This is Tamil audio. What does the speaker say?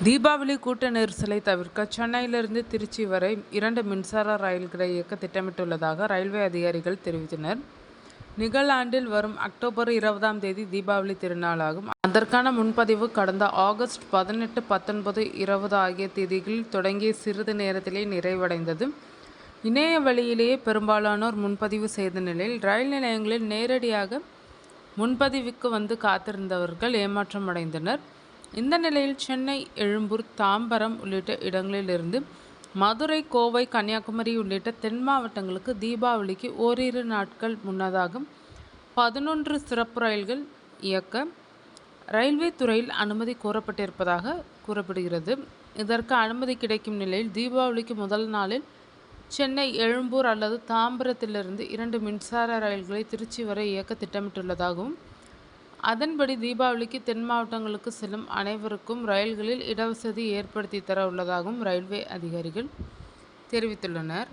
தீபாவளி கூட்ட நெரிசலை தவிர்க்க சென்னையிலிருந்து திருச்சி வரை 2 மின்சார ரயில்களை இயக்க திட்டமிட்டுள்ளதாக ரயில்வே அதிகாரிகள் தெரிவித்தனர். நிகழாண்டில் வரும் அக்டோபர் 20ஆம் தேதி தீபாவளி திருநாளாகும். அதற்கான முன்பதிவு கடந்த ஆகஸ்ட் 18, 19, 20 ஆகிய தேதிகளில் தொடங்கிய சிறிது நேரத்திலே நிறைவடைந்தது. இணைய வழியிலேயே பெரும்பாலானோர் முன்பதிவு செய்த நிலையில் ரயில் நிலையங்களில் நேரடியாக முன்பதிவுக்கு வந்து காத்திருந்தவர்கள் ஏமாற்றமடைந்தனர். இந்த நிலையில் சென்னை, எழும்பூர், தாம்பரம் உள்ளிட்ட இடங்களிலிருந்து மதுரை, கோவை, கன்னியாகுமரி உள்ளிட்ட தென் மாவட்டங்களுக்கு தீபாவளிக்கு ஓரிரு நாட்கள் முன்னதாக 11 சிறப்பு ரயில்கள் இயக்க ரயில்வே துறையில் அனுமதி கோரப்பட்டிருப்பதாக கூறப்படுகிறது. இதற்கு அனுமதி கிடைக்கும் நிலையில் தீபாவளிக்கு முதல் நாளில் சென்னை, எழும்பூர் அல்லது தாம்பரத்திலிருந்து 2 மின்சார ரயில்களை திருச்சி வரை இயக்க திட்டமிட்டுள்ளதாகவும், அதன்படி தீபாவளிக்கு தென் மாவட்டங்களுக்கு செல்லும் அனைவருக்கும் ரயில்களில் இடவசதி ஏற்படுத்தி தர உள்ளதாகவும் ரயில்வே அதிகாரிகள் தெரிவித்துள்ளனர்.